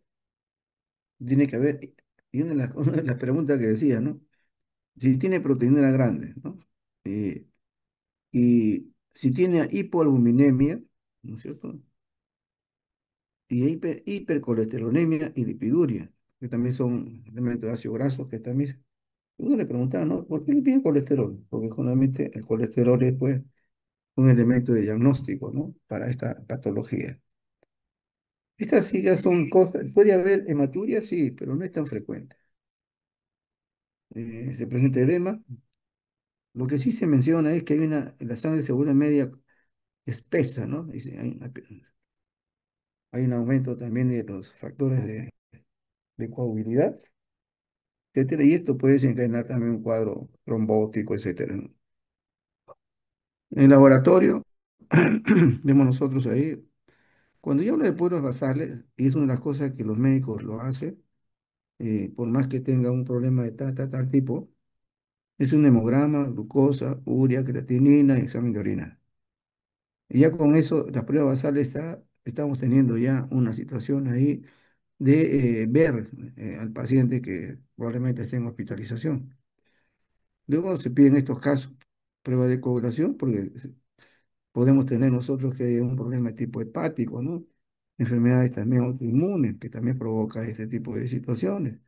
tiene que haber, y una de las preguntas que decía, ¿no? Si tiene proteína grande, ¿no? Eh, y si tiene hipoalbuminemia, ¿no es cierto? Y hipercolesterolemia y lipiduria, que también son elementos de ácidos grasos que también. Uno le preguntaba, ¿no? ¿Por qué le piden colesterol? Porque generalmente el colesterol es, pues, un elemento de diagnóstico, ¿no? Para esta patología. Estas sí ya son cosas, puede haber hematuria, sí, pero no es tan frecuente. Se presenta edema. Lo que sí se menciona es que la sangre se vuelve media espesa, ¿no? Dice, hay un aumento también de los factores de coagulabilidad, etcétera, y esto puede desencadenar también un cuadro trombótico, etcétera, ¿no? En el laboratorio, vemos nosotros ahí, cuando yo hablo de pruebas basales, y es una de las cosas que los médicos lo hacen, por más que tenga un problema de tal tipo, es un hemograma, glucosa, urea, creatinina y examen de orina. Y ya con eso, la prueba basal estamos teniendo ya una situación ahí de ver al paciente que probablemente esté en hospitalización. Luego se piden estos casos, prueba de coagulación, porque podemos tener nosotros que hay un problema de tipo hepático, ¿no? Enfermedades también autoinmunes, que también provoca este tipo de situaciones,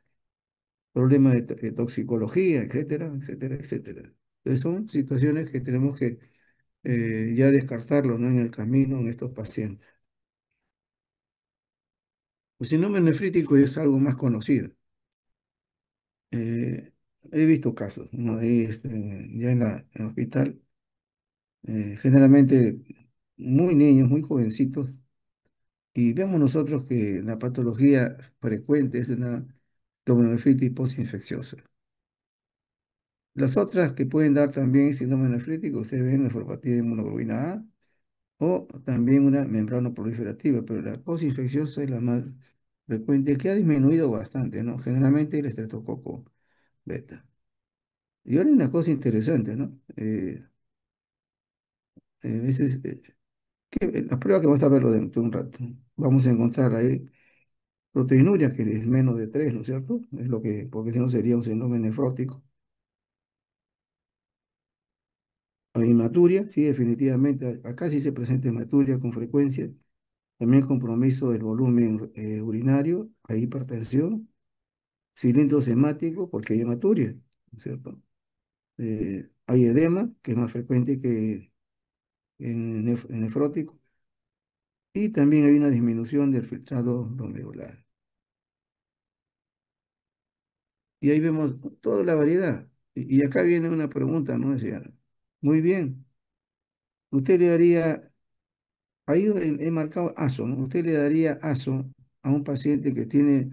problemas de toxicología, etcétera, etcétera, etcétera. Entonces son situaciones que tenemos que ya descartarlo, ¿no? En el camino en estos pacientes. El síndrome nefrítico es algo más conocido. Eh, He visto casos, ¿no? Ahí, ya en el hospital, generalmente muy niños, muy jovencitos, y vemos nosotros que la patología frecuente es una glomerulonefritis postinfecciosa. Las otras que pueden dar también síndrome nefrítico, ustedes ven nefropatía de hemoglobina A o también una membrana proliferativa, pero la postinfecciosa es la más frecuente, que ha disminuido bastante, ¿no? Generalmente el estreptococo beta. Y ahora hay una cosa interesante, ¿no? A veces, la prueba que vamos a verlo dentro de un rato, vamos a encontrar ahí proteinuria, que es menos de 3, ¿no es cierto? Es lo que, porque si no sería un síndrome nefrótico. Hay hematuria, sí, definitivamente, acá sí se presenta hematuria con frecuencia, también compromiso del volumen urinario, hay hipertensión, cilindros hemáticos, porque hay hematuria, ¿no es cierto? Hay edema, que es más frecuente que en nefrótico, y también hay una disminución del filtrado glomerular. Y ahí vemos toda la variedad. Y acá viene una pregunta, ¿no? Decía, muy bien, usted le daría, ahí he marcado ASO, ¿no? Usted le daría ASO a un paciente que tiene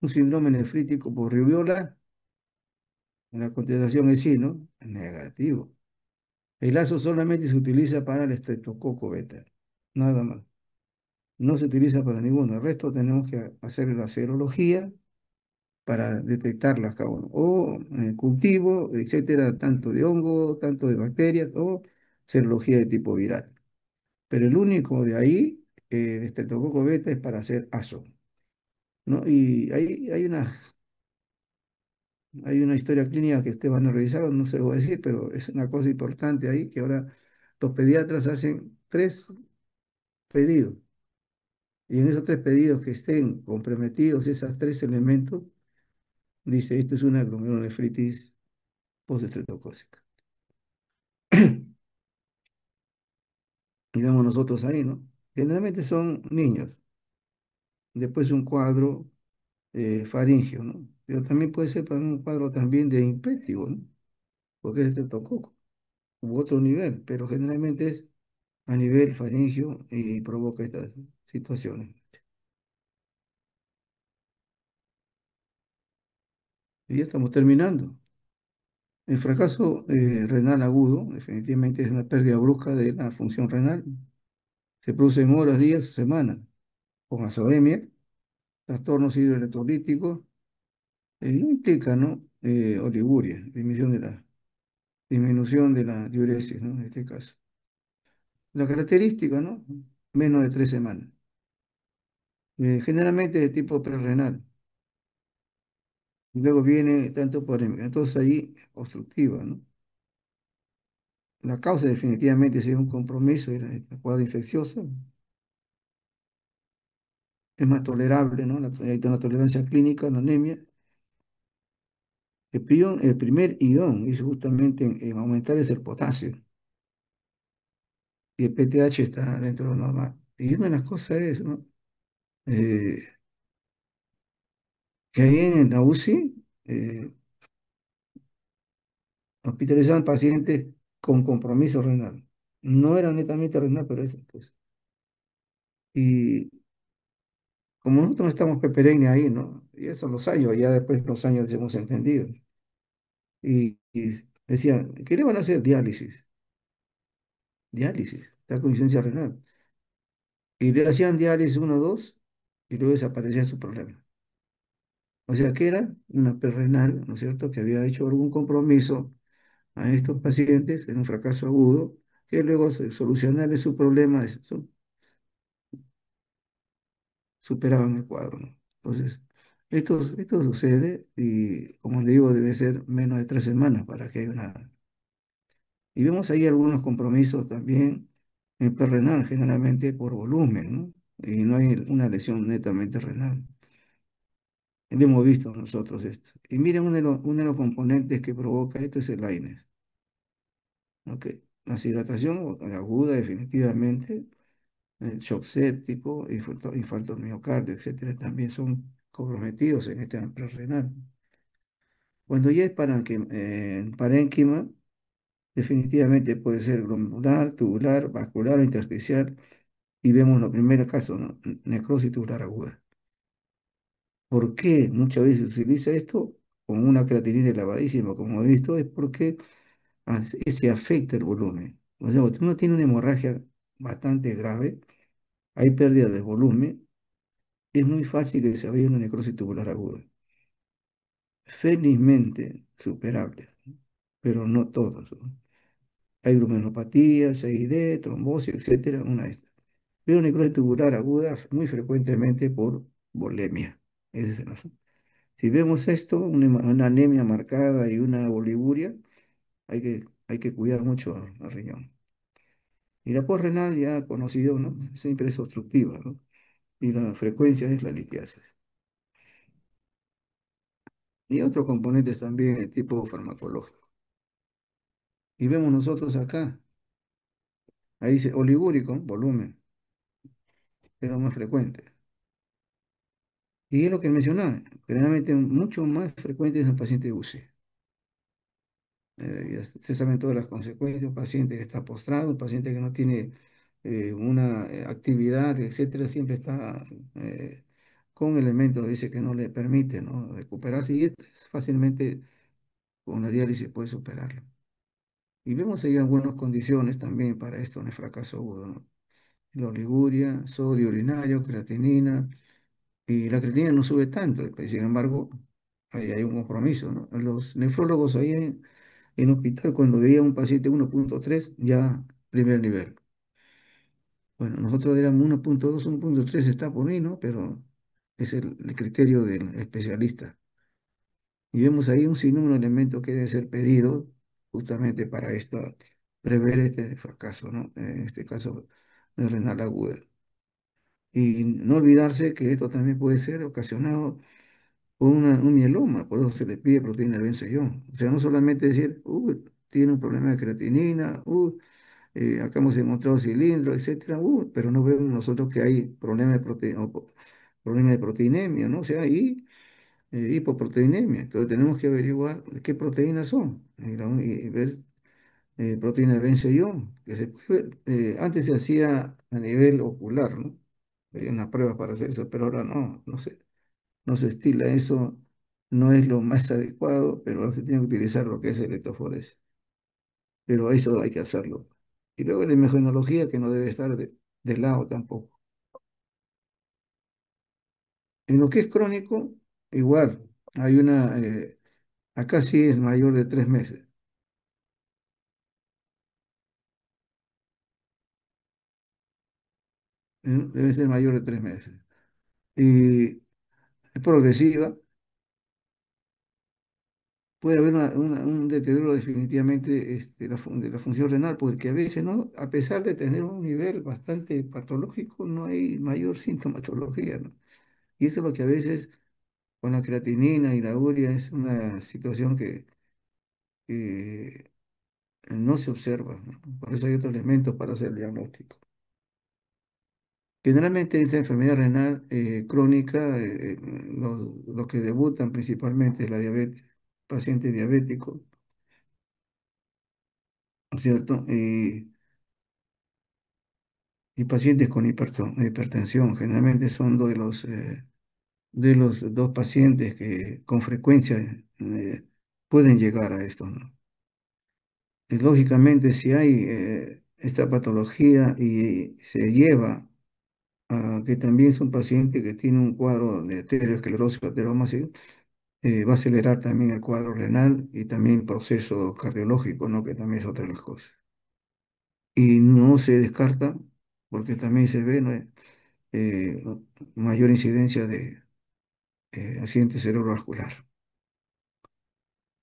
un síndrome nefrítico por rubiola. La contestación es sí, ¿no? Negativo. El ASO solamente se utiliza para el estreptococo beta, nada más. No se utiliza para ninguno. El resto tenemos que hacer la serología para detectarlas cada uno. O cultivo, etcétera, tanto de hongo, tanto de bacterias, o serología de tipo viral. Pero el único de ahí, de estreptococo beta, es para hacer ASO, ¿no? Y hay una historia clínica que ustedes van a revisar, no se lo voy a decir, pero es una cosa importante ahí, que ahora los pediatras hacen 3 pedidos. Y en esos 3 pedidos que estén comprometidos esos 3 elementos, dice, esto es una glomerulonefritis postestreptocócica. Digamos nosotros ahí, ¿no? Generalmente son niños. Después un cuadro faríngeo, ¿no? Pero también puede ser para un cuadro también de impétigo, ¿no? Porque es estreptococo, u otro nivel, pero generalmente es a nivel faríngeo y provoca estas situaciones. Y ya estamos terminando. El fracaso renal agudo definitivamente es una pérdida brusca de la función renal. Se produce en horas, días o semanas, con azoemia, trastornos hidroelectrolíticos, no implica, ¿no? Oliguria, disminución de la diuresis, ¿no? En este caso. La característica, ¿no? Menos de 3 semanas. Generalmente de tipo prerrenal. Luego viene tanto por entonces ahí obstructiva, ¿no? La causa definitivamente sería un compromiso y la cuadro infecciosa. Es más tolerable, ¿no? Hay una tolerancia clínica, la anemia. El primer ion es justamente en aumentar es el potasio. Y el PTH está dentro de lo normal. Y una de las cosas es, ¿no? Eh, que ahí en la UCI hospitalizaban pacientes con compromiso renal. No era netamente renal, pero eso, pues. Y como nosotros no estamos peperenne ahí, ¿no? Y eso los años, ya después los años hemos entendido. Y decían, ¿qué le van a hacer? Diálisis. Diálisis, está con insuficiencia renal. Y le hacían diálisis uno, dos, y luego desaparecía su problema. O sea que era una perrenal, ¿no es cierto?, que había hecho algún compromiso a estos pacientes en un fracaso agudo, que luego solucionarle su problema, superaban el cuadro, ¿no? Entonces, esto sucede y, como le digo, debe ser menos de 3 semanas para que haya una... Y vemos ahí algunos compromisos también en renal, generalmente por volumen, ¿no? Y no hay una lesión netamente renal. Lo hemos visto nosotros esto. Y miren, uno de los componentes que provoca esto es el AINES. ¿Ok? La deshidratación aguda, definitivamente, el shock séptico, infarto al miocardio, etcétera, también son comprometidos en este renal. Cuando ya es parénquima, definitivamente puede ser glomerular, tubular, vascular o intersticial, y vemos los primeros casos, ¿no? Necrosis tubular aguda. ¿Por qué muchas veces se utiliza esto con una creatinina elevadísima, como he visto? Es porque se afecta el volumen. O sea, cuando uno tiene una hemorragia bastante grave, hay pérdida de volumen, es muy fácil que se vaya una necrosis tubular aguda. Felizmente superable, pero no todos, ¿no? Hay glomerulopatía, CID, trombosis, etcétera, una de estas. Pero necrosis tubular aguda muy frecuentemente por volemia. Ese es el asunto. Si vemos esto, una anemia marcada y una oliguria, hay que cuidar mucho al riñón. Y la postrenal ya conocido, ¿no? Siempre es obstructiva, ¿no? Y la frecuencia es la litiasis. Y otros componentes también de tipo farmacológico. Y vemos nosotros acá, ahí dice oligúrico, volumen, es lo más frecuente. Y es lo que mencionaba, generalmente mucho más frecuente es en paciente UCI. Ya se saben todas las consecuencias, un paciente que está postrado, un paciente que no tiene una actividad, etcétera, siempre está con elementos, dice que no le permite, ¿no? Recuperarse y esto es fácilmente con la diálisis puede superarlo. Y vemos ahí algunas condiciones también para esto en el fracaso agudo, ¿no? La oliguria, sodio urinario, creatinina, y la creatinina no sube tanto, pero sin embargo, ahí hay un compromiso, ¿no? Los nefrólogos ahí en hospital, cuando veía a un paciente 1.3 ya primer nivel. Bueno, nosotros éramos 1.2, 1.3 está por mí, ¿no? Pero es el criterio del especialista. Y vemos ahí un sinnúmero de elementos que deben ser pedidos justamente para esto, prever este fracaso, ¿no? En este caso de renal aguda. Y no olvidarse que esto también puede ser ocasionado por un mieloma, por eso se le pide proteína de Benzoyón. O sea, no solamente decir, tiene un problema de creatinina, acá hemos encontrado cilindro, etcétera, pero no vemos nosotros que hay problema de proteinemia, ¿no? O sea, hipoproteinemia. Entonces tenemos que averiguar qué proteínas son y ver proteína de Benzoyón, que antes se hacía a nivel ocular, ¿no? Había unas pruebas para hacer eso, pero ahora no se estila eso, no es lo más adecuado, pero ahora se tiene que utilizar lo que es electroforesis. Pero eso hay que hacerlo. Y luego la imagenología que no debe estar de lado tampoco. En lo que es crónico, igual, acá sí es mayor de 3 meses, ¿eh? Debe ser mayor de 3 meses. Y es progresiva, puede haber un deterioro definitivamente de la función renal, porque a veces, ¿no? A pesar de tener un nivel bastante patológico, no hay mayor sintomatología, ¿no? Y eso es lo que a veces con la creatinina y la urea es una situación que no se observa, ¿no? Por eso hay otros elementos para hacer el diagnóstico. Generalmente esta enfermedad renal crónica, los que debutan principalmente es la diabetes, paciente diabético, ¿no es cierto? Y pacientes con hipertensión, generalmente son de los dos pacientes que con frecuencia pueden llegar a esto, ¿no? Y lógicamente, si hay esta patología y se lleva a que también es un paciente que tiene un cuadro de arteriosclerosis lateral masiva, va a acelerar también el cuadro renal y también el proceso cardiológico, ¿no? Que también es otra de las cosas. Y no se descarta, porque también se ve, ¿no? eh, mayor incidencia de accidente cerebrovascular.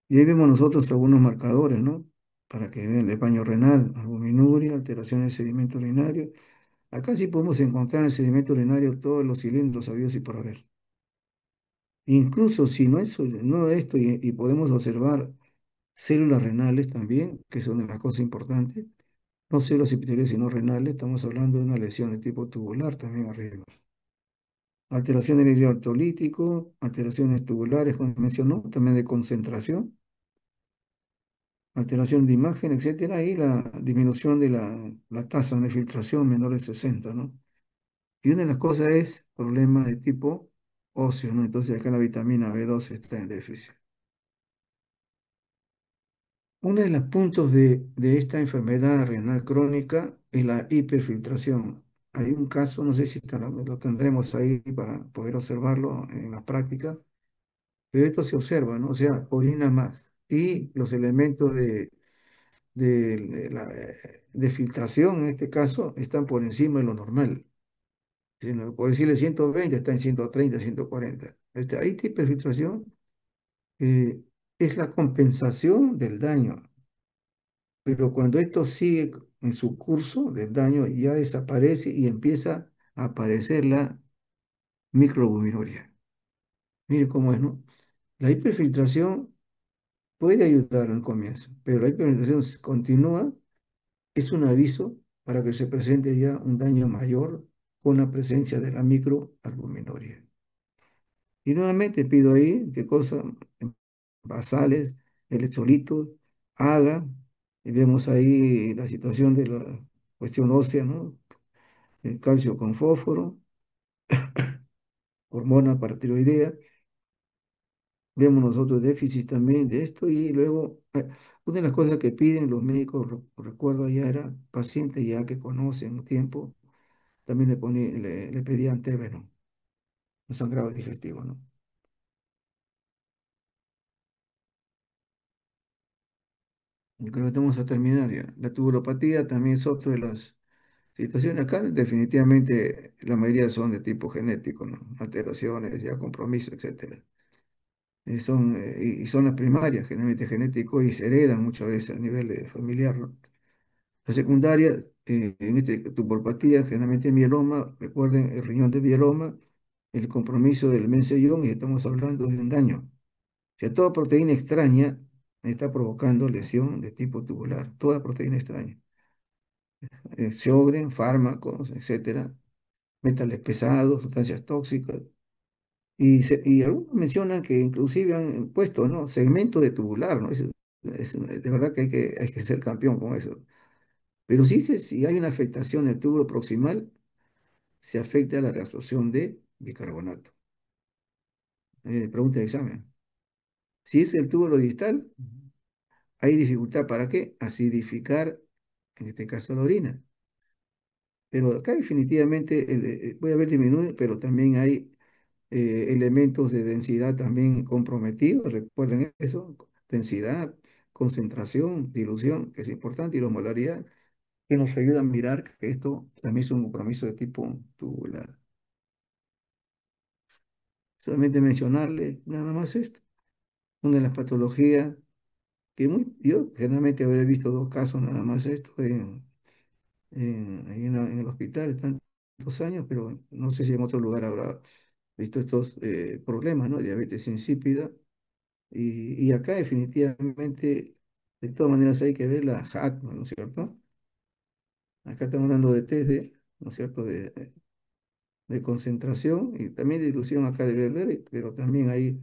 Y ahí vemos nosotros algunos marcadores, ¿no? Para que vean el baño renal, albuminuria, alteraciones del sedimento urinario. Acá sí podemos encontrar en el sedimento urinario todos los cilindros habidos y por haber. Incluso si no es no esto, y podemos observar células renales también, que son de las cosas importantes, no células epiteliales, sino renales, estamos hablando de una lesión de tipo tubular también arriba. Alteración del hilo artrolítico, alteraciones tubulares, como mencionó, también de concentración, alteración de imagen, etcétera, y la disminución de la tasa de filtración menor de 60, ¿no? Y una de las cosas es problemas de tipo óseo, ¿no? Entonces acá la vitamina B12 está en déficit. Uno de los puntos de esta enfermedad renal crónica es la hiperfiltración. Hay un caso, no sé si lo tendremos ahí para poder observarlo en la práctica, pero esto se observa, ¿no? O sea, orina más. Y los elementos de filtración, en este caso, están por encima de lo normal. Si por decirle 120, está en 130, 140. Esta hiperfiltración eh, es la compensación del daño. Pero cuando esto sigue en su curso del daño, ya desaparece y empieza a aparecer la microalbuminuria. Mire cómo es, ¿no? La hiperfiltración puede ayudar al comienzo, pero la hiperfiltración continúa, es un aviso para que se presente ya un daño mayor con la presencia de la microalbuminuria. Y nuevamente pido ahí qué cosa, basales, electrolitos, haga, y vemos ahí la situación de la cuestión ósea, ¿no? El calcio con fósforo, hormona paratiroidea, vemos nosotros déficit también de esto y luego una de las cosas que piden los médicos, recuerdo ya era pacientes ya que conocen un tiempo, también le pedían Teveno, un sangrado digestivo, ¿no? Yo creo que vamos a terminar ya. La tubulopatía también es otra de las situaciones. Acá definitivamente la mayoría son de tipo genético, ¿no? Alteraciones, ya compromiso, etcétera. Y son las primarias, generalmente genético, y se heredan muchas veces a nivel de familiar, ¿no? La secundaria, en este tubulopatía, generalmente mieloma, recuerden el riñón de mieloma, el compromiso del mesellón, y estamos hablando de un daño. O sea, toda proteína extraña está provocando lesión de tipo tubular, toda proteína extraña. Sjögren, fármacos, etcétera, metales pesados, sustancias tóxicas. Y algunos mencionan que inclusive han puesto, ¿no? Segmento de tubular, ¿no? De verdad que hay que ser campeón con eso. Pero sí, si hay una afectación del túbulo proximal, se afecta la reabsorción de bicarbonato. Pregunta de examen. Si es el túbulo distal, hay dificultad para qué? Acidificar, en este caso, la orina. Pero acá definitivamente puede haber disminuido, pero también hay elementos de densidad también comprometidos. Recuerden eso, densidad, concentración, dilución, que es importante, y la molaridad, que nos ayuda a mirar que esto también es un compromiso de tipo tubular. Solamente mencionarle nada más esto. Una de las patologías yo generalmente habré visto dos casos nada más esto ahí en el hospital, tantos años, pero no sé si en otro lugar habrá visto estos problemas, ¿no? Diabetes insípida. Y acá definitivamente, de todas maneras hay que ver la HACMA, ¿no es cierto? Acá estamos hablando de test ¿no es cierto?, de concentración y también de dilución acá de ver, pero también ahí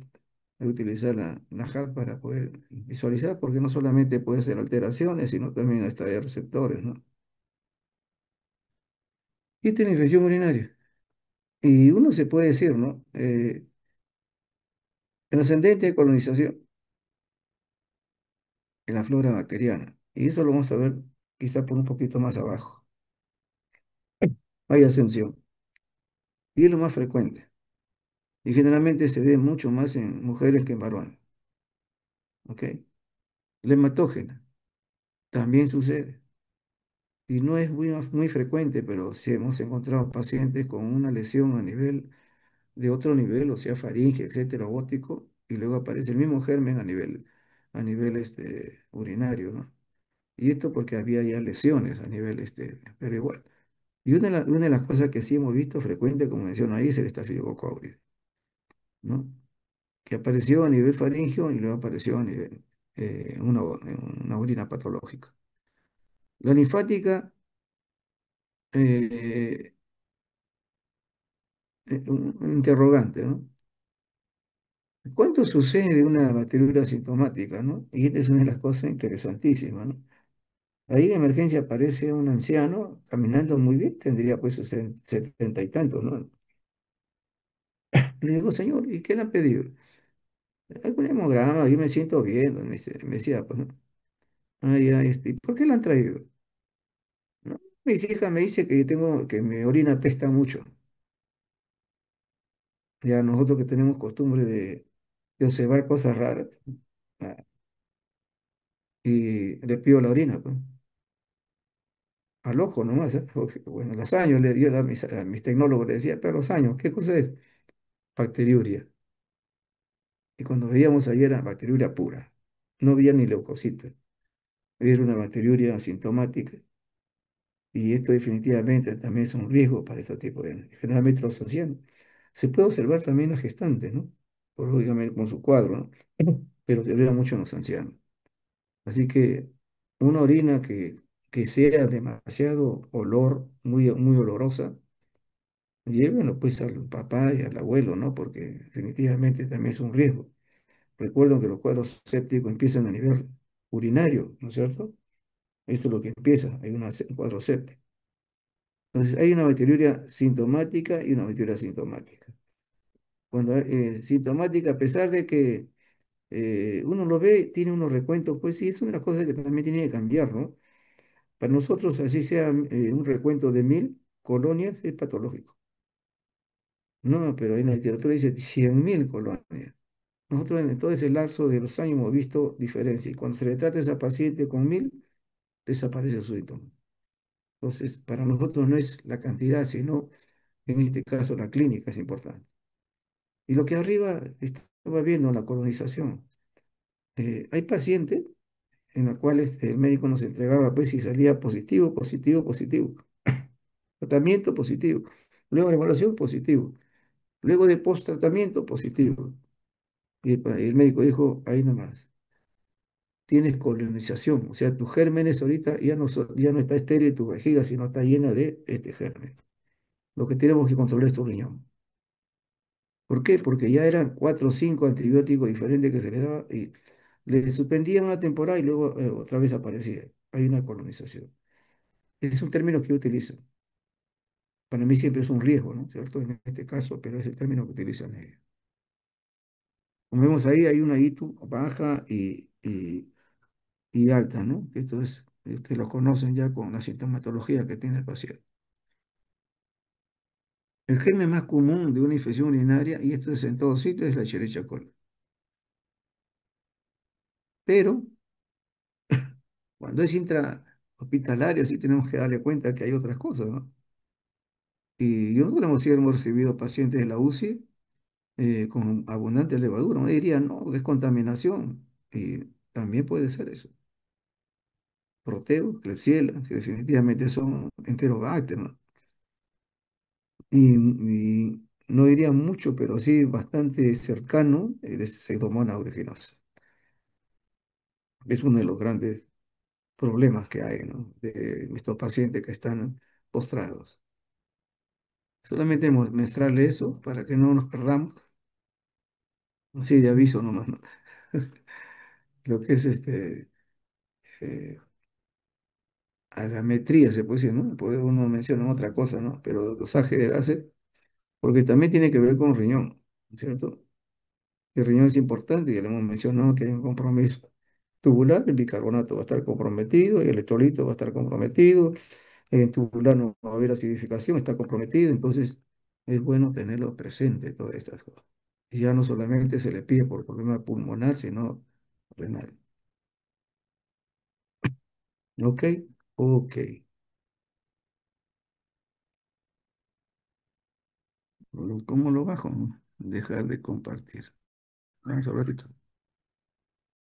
hay que utilizar la HAC para poder visualizar, porque no solamente puede ser alteraciones, sino también hasta de receptores, ¿no? Y tiene infección urinaria. Y uno se puede decir, ¿no? El ascendente de colonización en la flora bacteriana. Y eso lo vamos a ver quizá por un poquito más abajo. Hay ascensión. Y es lo más frecuente. Y generalmente se ve mucho más en mujeres que en varones. ¿Ok? La hematógena también sucede. y no es muy frecuente, pero sí hemos encontrado pacientes con una lesión a nivel de otro nivel, o sea, faringe, etcétera, óptico, y luego aparece el mismo germen a nivel urinario, ¿no? Y esto porque había ya lesiones a nivel, pero igual. Y una de las cosas que sí hemos visto frecuente, como menciono ahí, es el estafilococo aureus, ¿no? Que apareció a nivel faríngeo y luego apareció a nivel, en una orina patológica. La linfática, eh, un interrogante, ¿no? ¿Cuánto sucede de una bacteriuria asintomática, ¿no? Y esta es una de las cosas interesantísimas, ¿no? Ahí en emergencia aparece un anciano caminando muy bien, tendría pues 70 y tantos, ¿no? Le digo, señor, ¿y qué le han pedido? Algún hemograma, yo me siento bien, ¿no? Me decía, pues, ¿no? Ah, ya, ¿y por qué lo han traído? ¿No? Mi hija me dice que que mi orina apesta mucho. Ya nosotros que tenemos costumbre de observar cosas raras, ah, y le pido la orina, pues, al ojo nomás, ¿eh? Bueno, los años le dio a mis tecnólogos, le decía, pero los años, ¿qué cosa es? Bacteriuria. Y cuando veíamos ahí era bacteriuria pura, no había ni leucocitos, era una bacteriuria asintomática. Y esto definitivamente también es un riesgo para este tipo generalmente los ancianos. Se puede observar también en las gestantes, ¿no? Por, lógicamente con su cuadro, ¿no? Pero se ve mucho en los ancianos. Así que una orina que sea demasiado muy olorosa, llévenlo pues al papá y al abuelo, ¿no? Porque definitivamente también es un riesgo. Recuerden que los cuadros sépticos empiezan a nivel urinario, ¿no es cierto? Esto es lo que empieza, hay un cuadro séptico. Entonces, hay una bacteriuria sintomática y una bacteriuria asintomática. Cuando sintomática, a pesar de que uno lo ve, tiene unos recuentos, pues sí, es una de las cosas que también tiene que cambiar, ¿no? Para nosotros, así sea un recuento de 1000 colonias, es patológico. No, pero en la literatura dice 100.000 colonias. Nosotros en todo ese lapso de los años hemos visto diferencia. Y cuando se le trata a esa paciente con 1000, desaparece su síntoma. Entonces, para nosotros no es la cantidad, sino en este caso la clínica es importante. Y lo que arriba estaba viendo la colonización. Hay pacientes en los cuales el médico nos entregaba, pues, si salía positivo, positivo, positivo. Tratamiento positivo. Luego de evaluación positivo. Luego de post-tratamiento positivo. Y el médico dijo, ahí nomás, tienes colonización. O sea, tus gérmenes ahorita ya no está estéril tu vejiga, sino está llena de este germen. Lo que tenemos que controlar es tu riñón. ¿Por qué? Porque ya eran 4 o 5 antibióticos diferentes que se les daba y le suspendían una temporada y luego otra vez aparecía. Hay una colonización. Es un término que yo utilizo. Para mí siempre es un riesgo, ¿no? ¿Cierto? En este caso, pero es el término que utilizan ellos. Como vemos ahí, hay una ITU baja y alta, ¿no? Que esto es, ustedes lo conocen ya con la sintomatología que tiene el paciente. El germen más común de una infección urinaria, y esto es en todos sitios, es la Escherichia coli. Pero cuando es intrahospitalaria, sí tenemos que darle cuenta que hay otras cosas, ¿no? Y nosotros hemos recibido pacientes de la UCI con abundante levadura. Uno diría, no, es contaminación. Y también puede ser eso. Proteo, Klebsiella, que definitivamente son enterobacter, ¿no? Y no diría mucho, pero sí bastante cercano de Pseudomonas aeruginosa. Es uno de los grandes problemas que hay, ¿no? De estos pacientes que están postrados. Solamente mostrarle eso para que no nos perdamos. Así de aviso nomás, ¿no? Lo que es eh, agametría, se puede decir, ¿no? Puede uno menciona otra cosa, ¿no? Pero dosaje de gases, porque también tiene que ver con riñón, ¿cierto? El riñón es importante, ya le hemos mencionado que hay un compromiso tubular, el bicarbonato va a estar comprometido, el electrolito va a estar comprometido, en tubular no va a haber acidificación, está comprometido, entonces es bueno tenerlo presente, todas estas cosas. Y ya no solamente se le pide por problema pulmonar, sino renal. ¿Ok? Ok. ¿Cómo lo bajo? Dejar de compartir. Vamos a ratito.